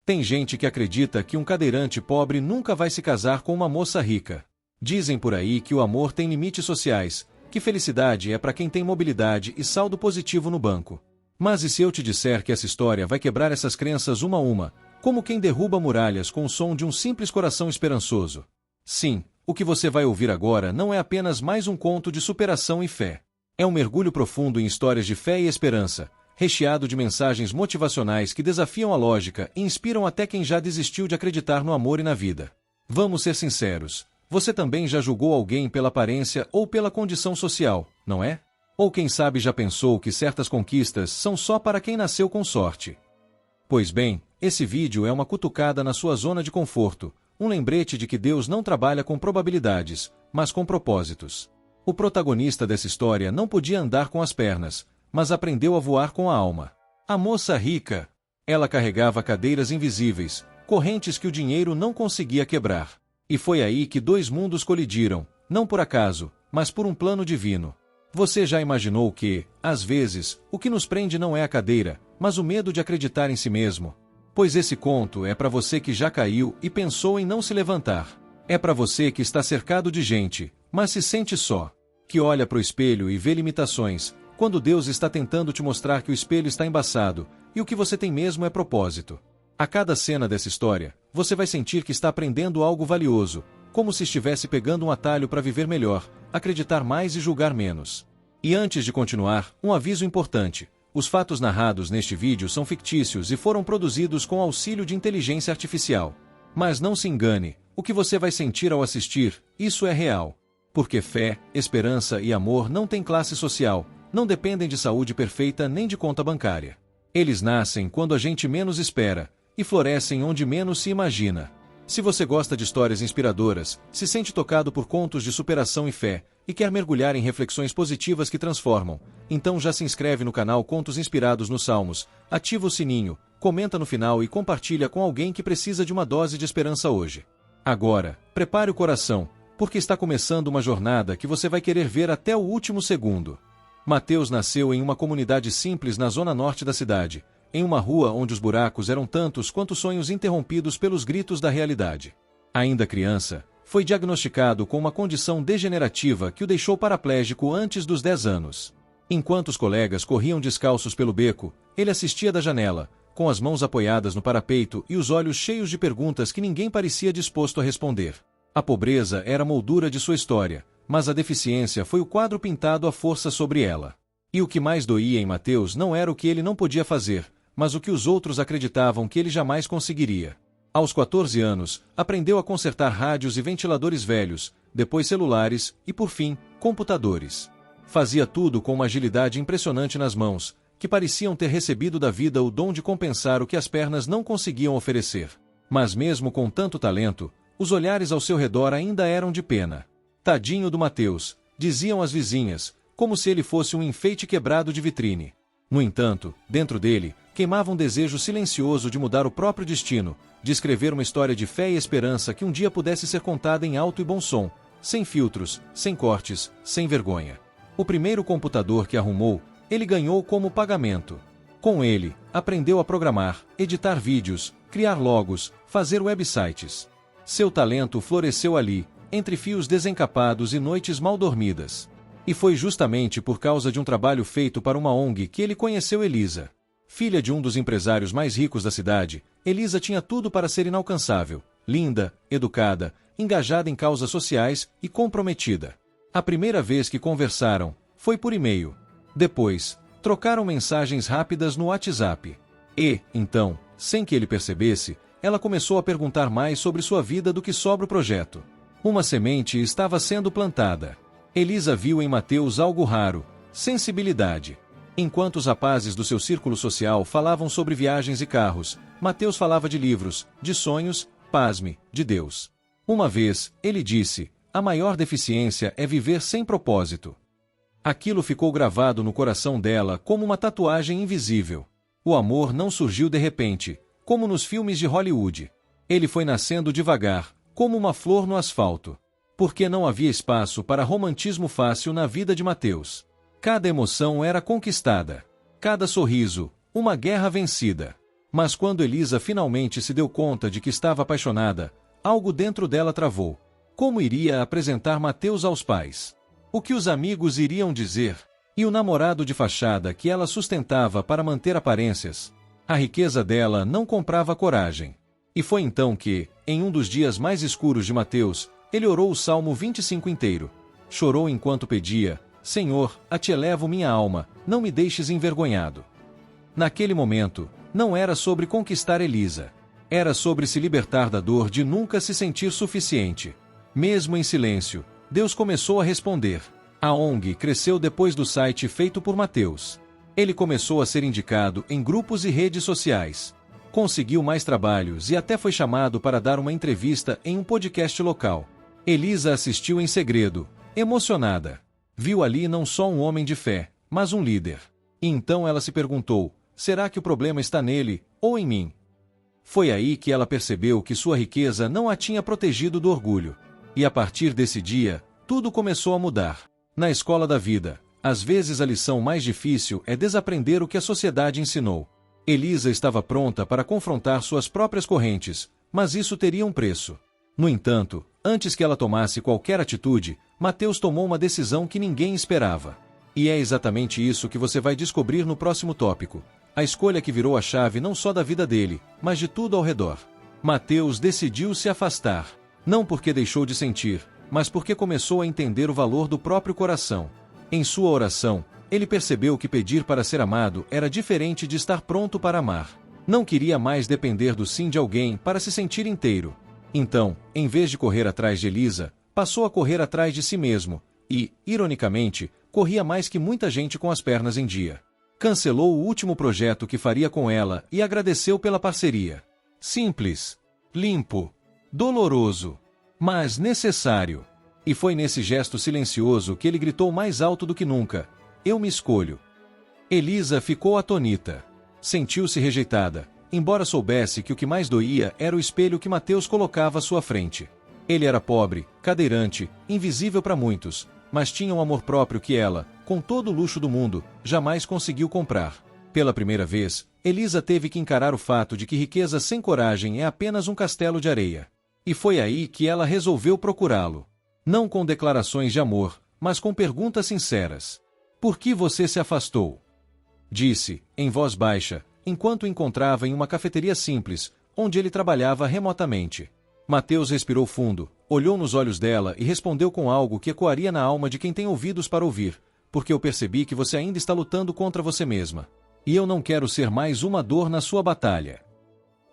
Tem gente que acredita que um cadeirante pobre nunca vai se casar com uma moça rica. Dizem por aí que o amor tem limites sociais, que felicidade é para quem tem mobilidade e saldo positivo no banco. Mas e se eu te disser que essa história vai quebrar essas crenças uma a uma, como quem derruba muralhas com o som de um simples coração esperançoso? Sim, o que você vai ouvir agora não é apenas mais um conto de superação e fé. É um mergulho profundo em histórias de fé e esperança, recheado de mensagens motivacionais que desafiam a lógica e inspiram até quem já desistiu de acreditar no amor e na vida. Vamos ser sinceros, você também já julgou alguém pela aparência ou pela condição social, não é? Ou quem sabe já pensou que certas conquistas são só para quem nasceu com sorte? Pois bem, esse vídeo é uma cutucada na sua zona de conforto, um lembrete de que Deus não trabalha com probabilidades, mas com propósitos. O protagonista dessa história não podia andar com as pernas, mas aprendeu a voar com a alma. A moça rica. Ela carregava cadeiras invisíveis, correntes que o dinheiro não conseguia quebrar. E foi aí que dois mundos colidiram, não por acaso, mas por um plano divino. Você já imaginou que, às vezes, o que nos prende não é a cadeira, mas o medo de acreditar em si mesmo? Pois esse conto é para você que já caiu e pensou em não se levantar. É para você que está cercado de gente, mas se sente só. Que olha para o espelho e vê limitações, quando Deus está tentando te mostrar que o espelho está embaçado, e o que você tem mesmo é propósito. A cada cena dessa história, você vai sentir que está aprendendo algo valioso, como se estivesse pegando um atalho para viver melhor, acreditar mais e julgar menos. E antes de continuar, um aviso importante. Os fatos narrados neste vídeo são fictícios e foram produzidos com auxílio de inteligência artificial. Mas não se engane, o que você vai sentir ao assistir, isso é real. Porque fé, esperança e amor não têm classe social, não dependem de saúde perfeita nem de conta bancária. Eles nascem quando a gente menos espera, e florescem onde menos se imagina. Se você gosta de histórias inspiradoras, se sente tocado por contos de superação e fé, e quer mergulhar em reflexões positivas que transformam, então já se inscreve no canal Contos Inspirados nos Salmos, ativa o sininho, comenta no final e compartilha com alguém que precisa de uma dose de esperança hoje. Agora, prepare o coração, porque está começando uma jornada que você vai querer ver até o último segundo. Mateus nasceu em uma comunidade simples na zona norte da cidade, em uma rua onde os buracos eram tantos quanto sonhos interrompidos pelos gritos da realidade. Ainda criança, foi diagnosticado com uma condição degenerativa que o deixou paraplégico antes dos 10 anos. Enquanto os colegas corriam descalços pelo beco, ele assistia da janela, com as mãos apoiadas no parapeito e os olhos cheios de perguntas que ninguém parecia disposto a responder. A pobreza era a moldura de sua história, mas a deficiência foi o quadro pintado à força sobre ela. E o que mais doía em Mateus não era o que ele não podia fazer, mas o que os outros acreditavam que ele jamais conseguiria. Aos 14 anos, aprendeu a consertar rádios e ventiladores velhos, depois celulares e, por fim, computadores. Fazia tudo com uma agilidade impressionante nas mãos, que pareciam ter recebido da vida o dom de compensar o que as pernas não conseguiam oferecer. Mas mesmo com tanto talento, os olhares ao seu redor ainda eram de pena. Tadinho do Mateus, diziam as vizinhas, como se ele fosse um enfeite quebrado de vitrine. No entanto, dentro dele, queimava um desejo silencioso de mudar o próprio destino, de escrever uma história de fé e esperança que um dia pudesse ser contada em alto e bom som, sem filtros, sem cortes, sem vergonha. O primeiro computador que arrumou, ele ganhou como pagamento. Com ele, aprendeu a programar, editar vídeos, criar logos, fazer websites. Seu talento floresceu ali, entre fios desencapados e noites mal dormidas. E foi justamente por causa de um trabalho feito para uma ONG que ele conheceu Elisa. Filha de um dos empresários mais ricos da cidade, Elisa tinha tudo para ser inalcançável, linda, educada, engajada em causas sociais e comprometida. A primeira vez que conversaram, foi por e-mail. Depois, trocaram mensagens rápidas no WhatsApp. E, então, sem que ele percebesse, ela começou a perguntar mais sobre sua vida do que sobre o projeto. Uma semente estava sendo plantada. Elisa viu em Mateus algo raro, sensibilidade. Enquanto os rapazes do seu círculo social falavam sobre viagens e carros, Mateus falava de livros, de sonhos, pasme, de Deus. Uma vez, ele disse, a maior deficiência é viver sem propósito. Aquilo ficou gravado no coração dela como uma tatuagem invisível. O amor não surgiu de repente, como nos filmes de Hollywood. Ele foi nascendo devagar, como uma flor no asfalto. Porque não havia espaço para romantismo fácil na vida de Mateus. Cada emoção era conquistada. Cada sorriso, uma guerra vencida. Mas quando Elisa finalmente se deu conta de que estava apaixonada, algo dentro dela travou. Como iria apresentar Mateus aos pais? O que os amigos iriam dizer? E o namorado de fachada que ela sustentava para manter aparências? A riqueza dela não comprava coragem. E foi então que, em um dos dias mais escuros de Mateus, ele orou o Salmo 25 inteiro. Chorou enquanto pedia: Senhor, a ti elevo minha alma, não me deixes envergonhado. Naquele momento, não era sobre conquistar Elisa. Era sobre se libertar da dor de nunca se sentir suficiente. Mesmo em silêncio, Deus começou a responder. A ONG cresceu depois do site feito por Mateus. Ele começou a ser indicado em grupos e redes sociais. Conseguiu mais trabalhos e até foi chamado para dar uma entrevista em um podcast local. Elisa assistiu em segredo, emocionada. Viu ali não só um homem de fé, mas um líder. E então ela se perguntou: será que o problema está nele, ou em mim? Foi aí que ela percebeu que sua riqueza não a tinha protegido do orgulho. E a partir desse dia, tudo começou a mudar. Na escola da vida, às vezes a lição mais difícil é desaprender o que a sociedade ensinou. Elisa estava pronta para confrontar suas próprias correntes, mas isso teria um preço. No entanto, antes que ela tomasse qualquer atitude, Mateus tomou uma decisão que ninguém esperava. E é exatamente isso que você vai descobrir no próximo tópico. A escolha que virou a chave não só da vida dele, mas de tudo ao redor. Mateus decidiu se afastar. Não porque deixou de sentir, mas porque começou a entender o valor do próprio coração. Em sua oração, ele percebeu que pedir para ser amado era diferente de estar pronto para amar. Não queria mais depender do sim de alguém para se sentir inteiro. Então, em vez de correr atrás de Elisa, passou a correr atrás de si mesmo e, ironicamente, corria mais que muita gente com as pernas em dia. Cancelou o último projeto que faria com ela e agradeceu pela parceria. Simples, limpo, doloroso, mas necessário. E foi nesse gesto silencioso que ele gritou mais alto do que nunca: eu me escolho. Elisa ficou atonita. Sentiu-se rejeitada, embora soubesse que o que mais doía era o espelho que Mateus colocava à sua frente. Ele era pobre, cadeirante, invisível para muitos, mas tinha um amor próprio que ela, com todo o luxo do mundo, jamais conseguiu comprar. Pela primeira vez, Elisa teve que encarar o fato de que riqueza sem coragem é apenas um castelo de areia. E foi aí que ela resolveu procurá-lo. Não com declarações de amor, mas com perguntas sinceras. Por que você se afastou? Disse, em voz baixa, enquanto o encontrava em uma cafeteria simples, onde ele trabalhava remotamente. Mateus respirou fundo, olhou nos olhos dela e respondeu com algo que ecoaria na alma de quem tem ouvidos para ouvir: porque eu percebi que você ainda está lutando contra você mesma. E eu não quero ser mais uma dor na sua batalha.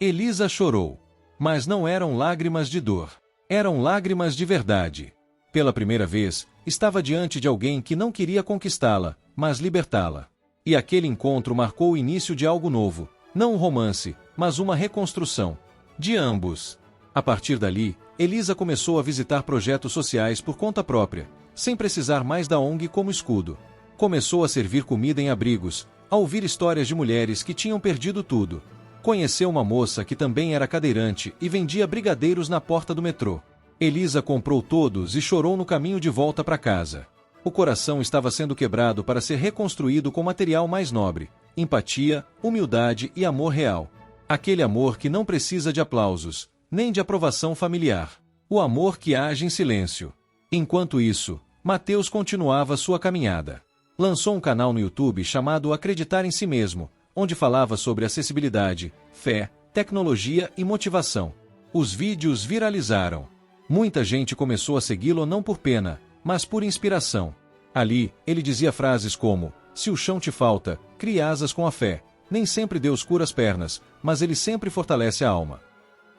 Elisa chorou. Mas não eram lágrimas de dor. Eram lágrimas de verdade. Pela primeira vez, estava diante de alguém que não queria conquistá-la, mas libertá-la. E aquele encontro marcou o início de algo novo, não um romance, mas uma reconstrução. De ambos. A partir dali, Elisa começou a visitar projetos sociais por conta própria, sem precisar mais da ONG como escudo. Começou a servir comida em abrigos, a ouvir histórias de mulheres que tinham perdido tudo. Conheceu uma moça que também era cadeirante e vendia brigadeiros na porta do metrô. Elisa comprou todos e chorou no caminho de volta para casa. O coração estava sendo quebrado para ser reconstruído com material mais nobre: empatia, humildade e amor real. Aquele amor que não precisa de aplausos, nem de aprovação familiar. O amor que age em silêncio. Enquanto isso, Mateus continuava sua caminhada. Lançou um canal no YouTube chamado Acreditar em Si Mesmo, onde falava sobre acessibilidade, fé, tecnologia e motivação. Os vídeos viralizaram. Muita gente começou a segui-lo não por pena, mas por inspiração. Ali, ele dizia frases como: se o chão te falta, crie asas com a fé. Nem sempre Deus cura as pernas, mas Ele sempre fortalece a alma.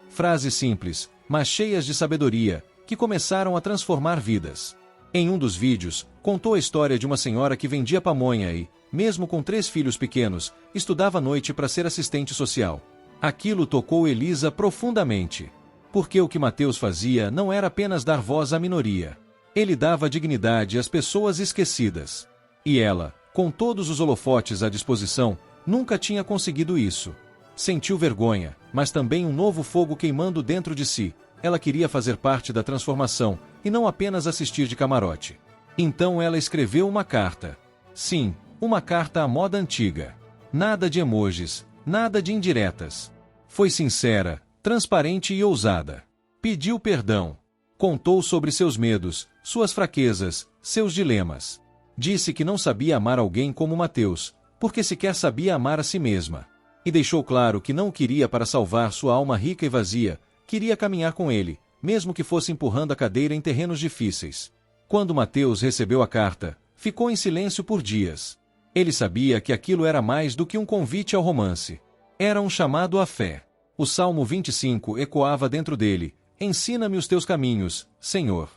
Frases simples, mas cheias de sabedoria, que começaram a transformar vidas. Em um dos vídeos, contou a história de uma senhora que vendia pamonha e, mesmo com 3 filhos pequenos, estudava à noite para ser assistente social. Aquilo tocou Elisa profundamente. Porque o que Mateus fazia não era apenas dar voz à minoria. Ele dava dignidade às pessoas esquecidas. E ela, com todos os holofotes à disposição, nunca tinha conseguido isso. Sentiu vergonha, mas também um novo fogo queimando dentro de si. Ela queria fazer parte da transformação, e não apenas assistir de camarote. Então ela escreveu uma carta. Sim, uma carta à moda antiga. Nada de emojis, nada de indiretas. Foi sincera, transparente e ousada. Pediu perdão. Contou sobre seus medos, suas fraquezas, seus dilemas. Disse que não sabia amar alguém como Mateus, porque sequer sabia amar a si mesma. E deixou claro que não o queria para salvar sua alma rica e vazia, queria caminhar com ele, mesmo que fosse empurrando a cadeira em terrenos difíceis. Quando Mateus recebeu a carta, ficou em silêncio por dias. Ele sabia que aquilo era mais do que um convite ao romance. Era um chamado à fé. O Salmo 25 ecoava dentro dele: ensina-me os teus caminhos, Senhor.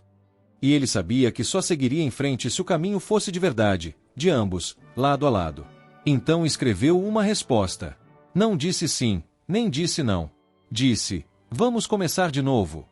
E ele sabia que só seguiria em frente se o caminho fosse de verdade, de ambos, lado a lado. Então escreveu uma resposta. Não disse sim, nem disse não. Disse: vamos começar de novo.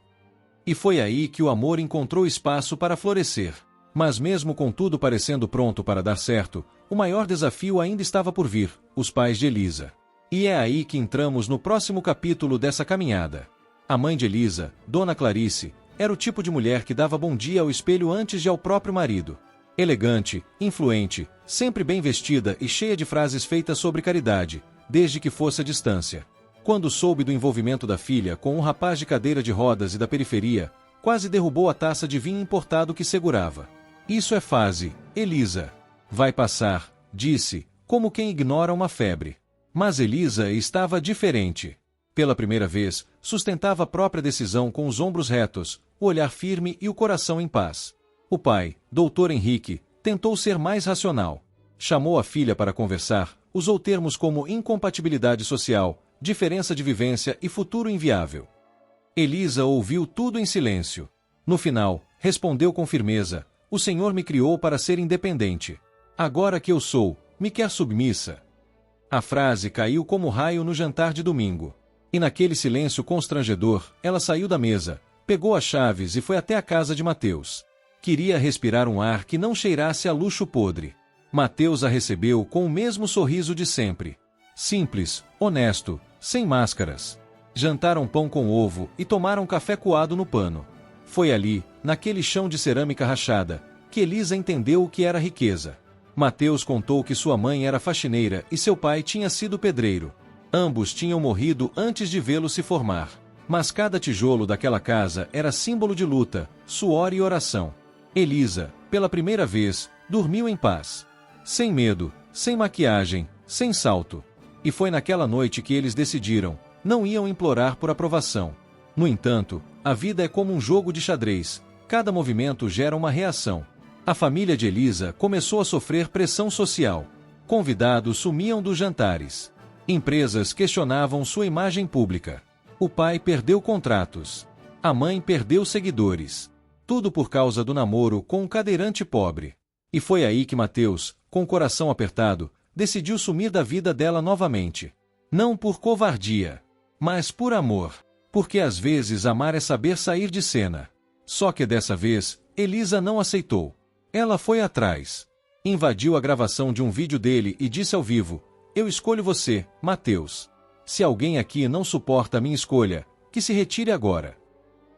E foi aí que o amor encontrou espaço para florescer. Mas mesmo com tudo parecendo pronto para dar certo, o maior desafio ainda estava por vir: os pais de Elisa. E é aí que entramos no próximo capítulo dessa caminhada. A mãe de Elisa, Dona Clarice, era o tipo de mulher que dava bom dia ao espelho antes de ao próprio marido. Elegante, influente, sempre bem vestida e cheia de frases feitas sobre caridade, desde que fosse à distância. Quando soube do envolvimento da filha com um rapaz de cadeira de rodas e da periferia, quase derrubou a taça de vinho importado que segurava. Isso é fase, Elisa. Vai passar, disse, como quem ignora uma febre. Mas Elisa estava diferente. Pela primeira vez, sustentava a própria decisão com os ombros retos, o olhar firme e o coração em paz. O pai, Dr. Henrique, tentou ser mais racional. Chamou a filha para conversar, usou termos como incompatibilidade social, diferença de vivência e futuro inviável. Elisa ouviu tudo em silêncio. No final, respondeu com firmeza: o Senhor me criou para ser independente. Agora que eu sou, me quer submissa? A frase caiu como raio no jantar de domingo. E naquele silêncio constrangedor, ela saiu da mesa, pegou as chaves e foi até a casa de Mateus. Queria respirar um ar que não cheirasse a luxo podre. Mateus a recebeu com o mesmo sorriso de sempre. Simples, honesto, sem máscaras. Jantaram pão com ovo e tomaram café coado no pano. Foi ali, naquele chão de cerâmica rachada, que Elisa entendeu o que era riqueza. Mateus contou que sua mãe era faxineira e seu pai tinha sido pedreiro. Ambos tinham morrido antes de vê-lo se formar. Mas cada tijolo daquela casa era símbolo de luta, suor e oração. Elisa, pela primeira vez, dormiu em paz. Sem medo, sem maquiagem, sem salto. E foi naquela noite que eles decidiram: não iam implorar por aprovação. No entanto, a vida é como um jogo de xadrez. Cada movimento gera uma reação. A família de Elisa começou a sofrer pressão social. Convidados sumiam dos jantares. Empresas questionavam sua imagem pública. O pai perdeu contratos. A mãe perdeu seguidores. Tudo por causa do namoro com um cadeirante pobre. E foi aí que Mateus, com o coração apertado, decidiu sumir da vida dela novamente. Não por covardia, mas por amor. Porque às vezes amar é saber sair de cena. Só que dessa vez, Elisa não aceitou. Ela foi atrás. Invadiu a gravação de um vídeo dele e disse ao vivo: eu escolho você, Mateus. Se alguém aqui não suporta a minha escolha, que se retire agora.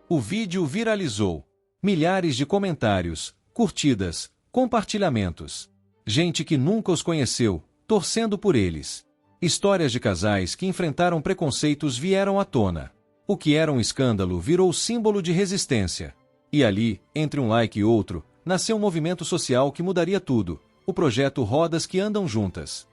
O vídeo viralizou. Milhares de comentários, curtidas, compartilhamentos. Gente que nunca os conheceu, torcendo por eles. Histórias de casais que enfrentaram preconceitos vieram à tona. O que era um escândalo virou símbolo de resistência. E ali, entre um like e outro, nasceu um movimento social que mudaria tudo: o projeto Rodas que Andam Juntas.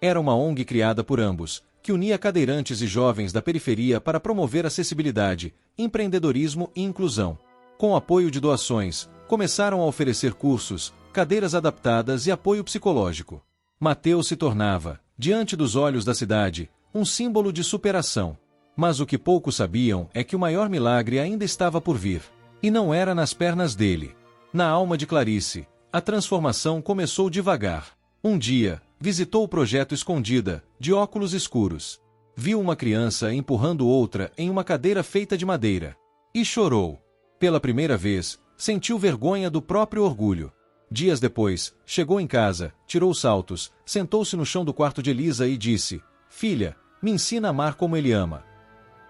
Era uma ONG criada por ambos, que unia cadeirantes e jovens da periferia para promover acessibilidade, empreendedorismo e inclusão. Com apoio de doações, começaram a oferecer cursos, cadeiras adaptadas e apoio psicológico. Mateus se tornava, diante dos olhos da cidade, um símbolo de superação. Mas o que poucos sabiam é que o maior milagre ainda estava por vir. E não era nas pernas dele. Na alma de Clarice, a transformação começou devagar. Um dia, visitou o projeto escondida, de óculos escuros. Viu uma criança empurrando outra em uma cadeira feita de madeira. E chorou. Pela primeira vez, sentiu vergonha do próprio orgulho. Dias depois, chegou em casa, tirou os saltos, sentou-se no chão do quarto de Elisa e disse: filha, me ensina a amar como ele ama.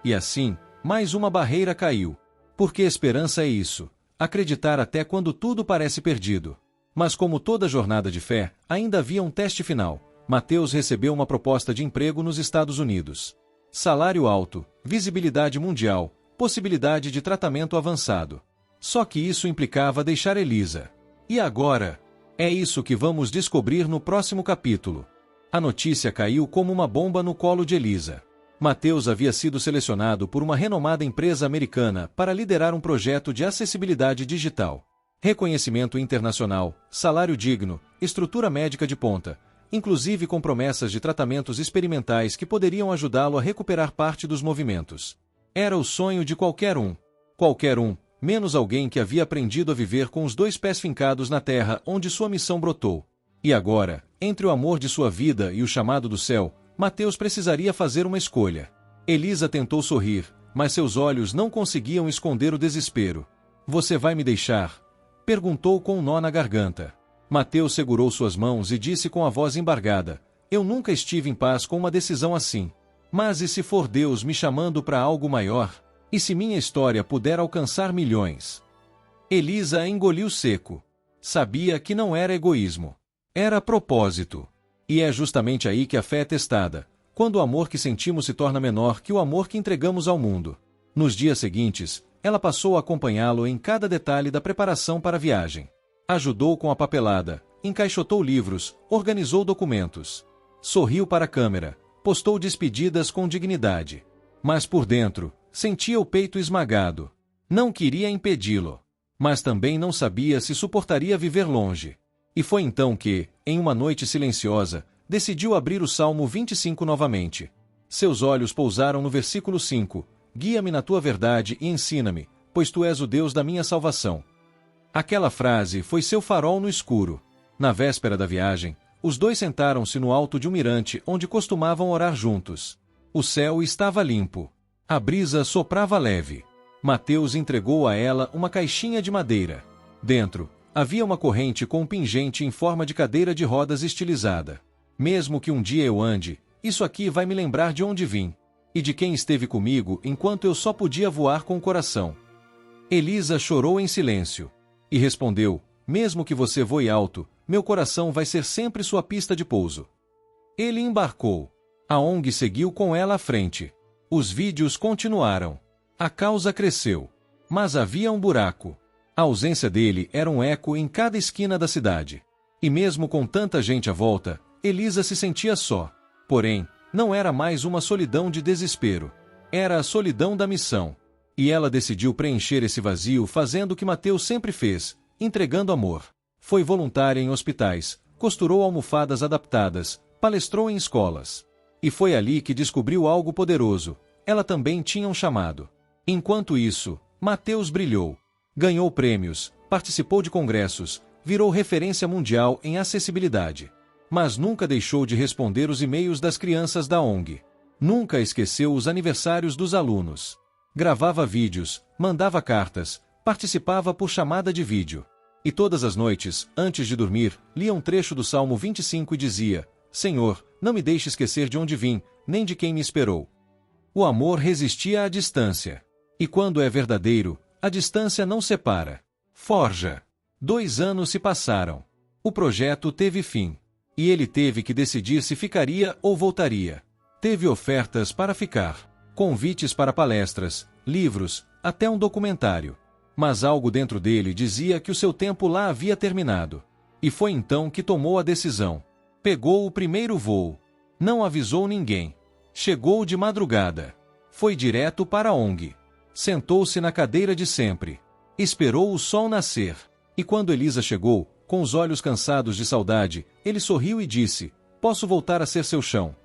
E assim, mais uma barreira caiu. Porque esperança é isso: acreditar até quando tudo parece perdido. Mas como toda jornada de fé, ainda havia um teste final: Mateus recebeu uma proposta de emprego nos Estados Unidos. Salário alto, visibilidade mundial, possibilidade de tratamento avançado. Só que isso implicava deixar Elisa. E agora? É isso que vamos descobrir no próximo capítulo. A notícia caiu como uma bomba no colo de Elisa. Mateus havia sido selecionado por uma renomada empresa americana para liderar um projeto de acessibilidade digital. Reconhecimento internacional, salário digno, estrutura médica de ponta, inclusive com promessas de tratamentos experimentais que poderiam ajudá-lo a recuperar parte dos movimentos. Era o sonho de qualquer um, menos alguém que havia aprendido a viver com os 2 pés fincados na terra onde sua missão brotou. E agora, entre o amor de sua vida e o chamado do céu, Mateus precisaria fazer uma escolha. Elisa tentou sorrir, mas seus olhos não conseguiam esconder o desespero. Você vai me deixar? Perguntou com um nó na garganta. Mateus segurou suas mãos e disse com a voz embargada: eu nunca estive em paz com uma decisão assim. Mas e se for Deus me chamando para algo maior? E se minha história puder alcançar milhões? Elisa engoliu seco. Sabia que não era egoísmo. Era propósito. E é justamente aí que a fé é testada, quando o amor que sentimos se torna menor que o amor que entregamos ao mundo. Nos dias seguintes, ela passou a acompanhá-lo em cada detalhe da preparação para a viagem. Ajudou com a papelada, encaixotou livros, organizou documentos. Sorriu para a câmera, postou despedidas com dignidade. Mas por dentro, sentia o peito esmagado. Não queria impedi-lo. Mas também não sabia se suportaria viver longe. E foi então que, em uma noite silenciosa, decidiu abrir o Salmo 25 novamente. Seus olhos pousaram no versículo 5, guia-me na tua verdade e ensina-me, pois tu és o Deus da minha salvação. Aquela frase foi seu farol no escuro. Na véspera da viagem, os 2 sentaram-se no alto de um mirante onde costumavam orar juntos. O céu estava limpo. A brisa soprava leve. Mateus entregou a ela uma caixinha de madeira. Dentro, havia uma corrente com um pingente em forma de cadeira de rodas estilizada. Mesmo que um dia eu ande, isso aqui vai me lembrar de onde vim. E de quem esteve comigo enquanto eu só podia voar com o coração. Elisa chorou em silêncio. E respondeu: mesmo que você voe alto, meu coração vai ser sempre sua pista de pouso. Ele embarcou. A ONG seguiu com ela à frente. Os vídeos continuaram. A causa cresceu. Mas havia um buraco. A ausência dele era um eco em cada esquina da cidade. E mesmo com tanta gente à volta, Elisa se sentia só. Porém, não era mais uma solidão de desespero. Era a solidão da missão. E ela decidiu preencher esse vazio fazendo o que Mateus sempre fez, entregando amor. Foi voluntária em hospitais, costurou almofadas adaptadas, palestrou em escolas. E foi ali que descobriu algo poderoso. Ela também tinha um chamado. Enquanto isso, Mateus brilhou. Ganhou prêmios, participou de congressos, virou referência mundial em acessibilidade. Mas nunca deixou de responder os e-mails das crianças da ONG. Nunca esqueceu os aniversários dos alunos. Gravava vídeos, mandava cartas, participava por chamada de vídeo. E todas as noites, antes de dormir, lia um trecho do Salmo 25 e dizia: Senhor, não me deixe esquecer de onde vim, nem de quem me esperou. O amor resistia à distância. E quando é verdadeiro, a distância não separa. Forja. 2 anos se passaram. O projeto teve fim. E ele teve que decidir se ficaria ou voltaria. Teve ofertas para ficar, convites para palestras, livros, até um documentário. Mas algo dentro dele dizia que o seu tempo lá havia terminado. E foi então que tomou a decisão. Pegou o primeiro voo. Não avisou ninguém. Chegou de madrugada. Foi direto para a ONG. Sentou-se na cadeira de sempre. Esperou o sol nascer. E quando Elisa chegou, com os olhos cansados de saudade, ele sorriu e disse: Posso voltar a ser seu chão.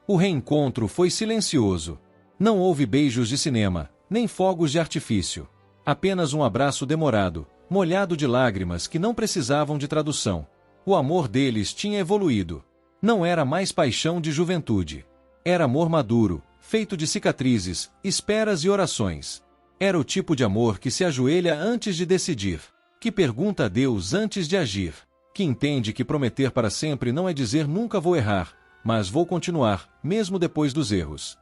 O reencontro foi silencioso. Não houve beijos de cinema, nem fogos de artifício. Apenas um abraço demorado, molhado de lágrimas que não precisavam de tradução. O amor deles tinha evoluído. Não era mais paixão de juventude. Era amor maduro, feito de cicatrizes, esperas e orações. Era o tipo de amor que se ajoelha antes de decidir, que pergunta a Deus antes de agir, que entende que prometer para sempre não é dizer nunca vou errar, mas vou continuar, mesmo depois dos erros.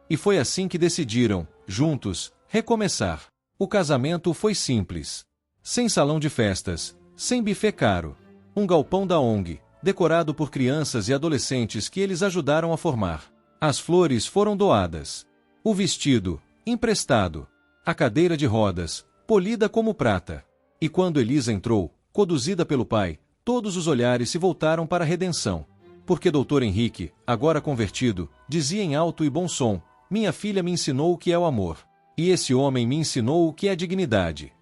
E foi assim que decidiram, juntos, recomeçar. O casamento foi simples. Sem salão de festas, sem buffet caro. Um galpão da ONG, decorado por crianças e adolescentes que eles ajudaram a formar. As flores foram doadas. O vestido, emprestado. A cadeira de rodas, polida como prata. E quando Elisa entrou, conduzida pelo pai, todos os olhares se voltaram para a redenção. Porque Dr. Henrique, agora convertido, dizia em alto e bom som: minha filha me ensinou o que é o amor. E esse homem me ensinou o que é dignidade.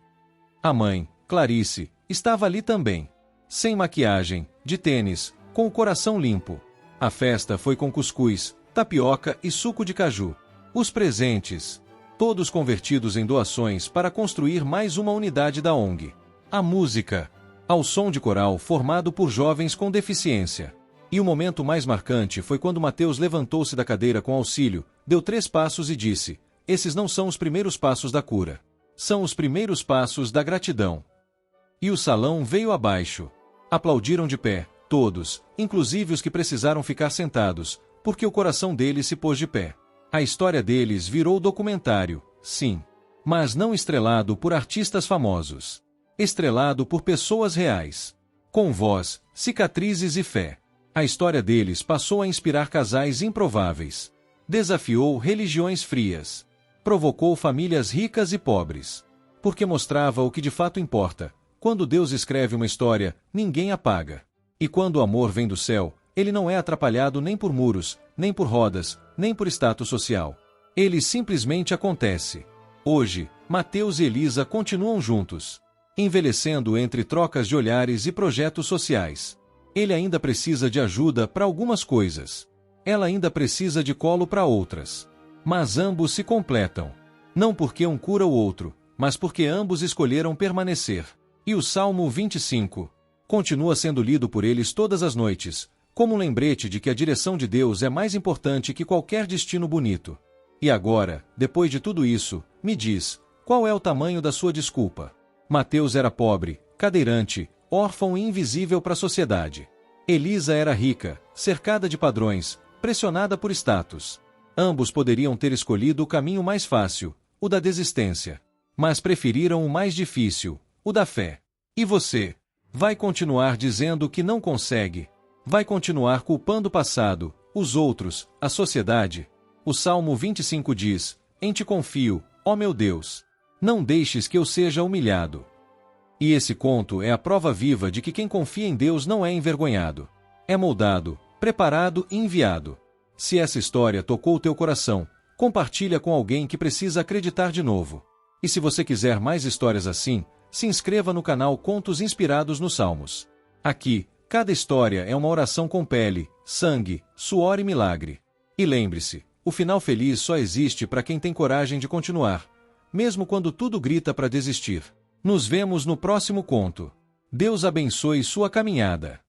A mãe, Clarice, estava ali também. Sem maquiagem, de tênis, com o coração limpo. A festa foi com cuscuz, tapioca e suco de caju. Os presentes, todos convertidos em doações para construir mais uma unidade da ONG. A música, ao som de coral formado por jovens com deficiência. E o momento mais marcante foi quando Mateus levantou-se da cadeira com auxílio, deu 3 passos e disse: esses não são os primeiros passos da cura. São os primeiros passos da gratidão. E o salão veio abaixo. Aplaudiram de pé, todos, inclusive os que precisaram ficar sentados, porque o coração deles se pôs de pé. A história deles virou documentário, sim. Mas não estrelado por artistas famosos. Estrelado por pessoas reais. Com voz, cicatrizes e fé. A história deles passou a inspirar casais improváveis. Desafiou religiões frias. Provocou famílias ricas e pobres. Porque mostrava o que de fato importa. Quando Deus escreve uma história, ninguém apaga. E quando o amor vem do céu, ele não é atrapalhado nem por muros, nem por rodas, nem por status social. Ele simplesmente acontece. Hoje, Mateus e Elisa continuam juntos. Envelhecendo entre trocas de olhares e projetos sociais. Ele ainda precisa de ajuda para algumas coisas. Ela ainda precisa de colo para outras. Mas ambos se completam. Não porque um cura o outro, mas porque ambos escolheram permanecer. E o Salmo 25 continua sendo lido por eles todas as noites, como um lembrete de que a direção de Deus é mais importante que qualquer destino bonito. E agora, depois de tudo isso, me diz, qual é o tamanho da sua desculpa? Mateus era pobre, cadeirante, órfão e invisível para a sociedade. Elisa era rica, cercada de padrões, pressionada por status. Ambos poderiam ter escolhido o caminho mais fácil, o da desistência. Mas preferiram o mais difícil, o da fé. E você? Vai continuar dizendo que não consegue? Vai continuar culpando o passado, os outros, a sociedade? O Salmo 25 diz: em ti confio, ó meu Deus. Não deixes que eu seja humilhado. E esse conto é a prova viva de que quem confia em Deus não é envergonhado. É moldado, preparado e enviado. Se essa história tocou o teu coração, compartilha com alguém que precisa acreditar de novo. E se você quiser mais histórias assim, se inscreva no canal Contos Inspirados nos Salmos. Aqui, cada história é uma oração com pele, sangue, suor e milagre. E lembre-se, o final feliz só existe para quem tem coragem de continuar, mesmo quando tudo grita para desistir. Nos vemos no próximo conto. Deus abençoe sua caminhada.